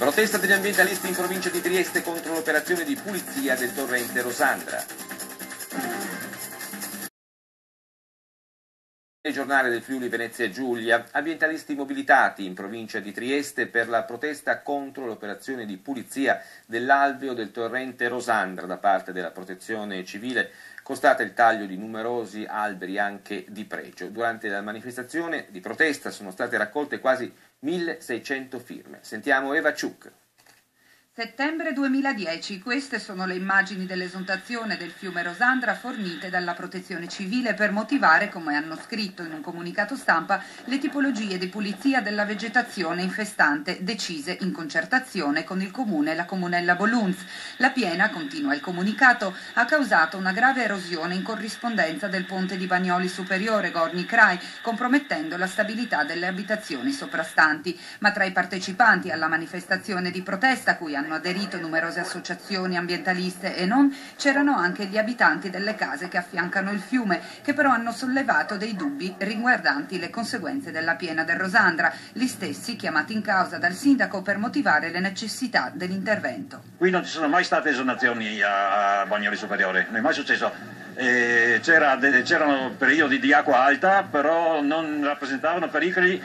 Protesta degli ambientalisti in provincia di Trieste contro l'operazione di pulizia del torrente Rosandra. Il giornale del Friuli Venezia Giulia, ambientalisti mobilitati in provincia di Trieste per la protesta contro l'operazione di pulizia dell'alveo del torrente Rosandra da parte della protezione civile, constata il taglio di numerosi alberi anche di pregio. Durante la manifestazione di protesta sono state raccolte quasi 1600 firme. Sentiamo Eva Ciuc. Settembre 2010, queste sono le immagini dell'esondazione del fiume Rosandra fornite dalla Protezione Civile per motivare, come hanno scritto in un comunicato stampa, le tipologie di pulizia della vegetazione infestante decise in concertazione con il Comune e la Comunella Bolunz. La piena, continua il comunicato, ha causato una grave erosione in corrispondenza del ponte di Bagnoli Superiore Gorni Krai, compromettendo la stabilità delle abitazioni soprastanti. Ma tra i partecipanti alla manifestazione di protesta, a cui hanno aderito numerose associazioni ambientaliste e non, c'erano anche gli abitanti delle case che affiancano il fiume, che però hanno sollevato dei dubbi riguardanti le conseguenze della piena del Rosandra, gli stessi chiamati in causa dal sindaco per motivare le necessità dell'intervento. Qui non ci sono mai state esondazioni a Bagnoli Superiore, non è mai successo. C'erano periodi di acqua alta, però non rappresentavano pericoli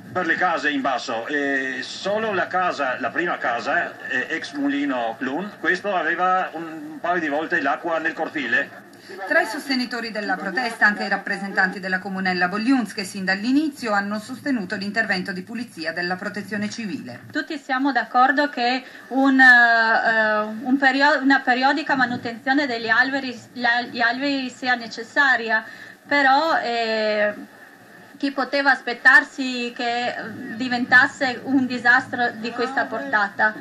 per le case in basso. Solo la prima casa, ex mulino Clun, questo aveva un paio di volte l'acqua nel cortile. Tra i sostenitori della protesta anche i rappresentanti della Comunella Bolunz, che sin dall'inizio hanno sostenuto l'intervento di pulizia della Protezione Civile. Tutti siamo d'accordo che una periodica manutenzione degli alberi sia necessaria, però chi poteva aspettarsi che diventasse un disastro di questa portata?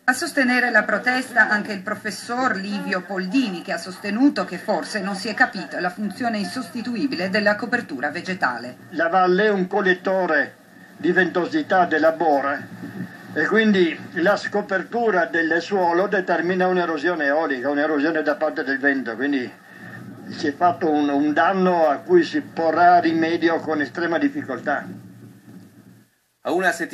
A sostenere la protesta anche il professor Livio Poldini, che ha sostenuto che forse non si è capita la funzione insostituibile della copertura vegetale. La valle è un collettore di ventosità della bora e quindi la scopertura del suolo determina un'erosione eolica, un'erosione da parte del vento, quindi si è fatto un danno a cui si porrà rimedio con estrema difficoltà. A una settimana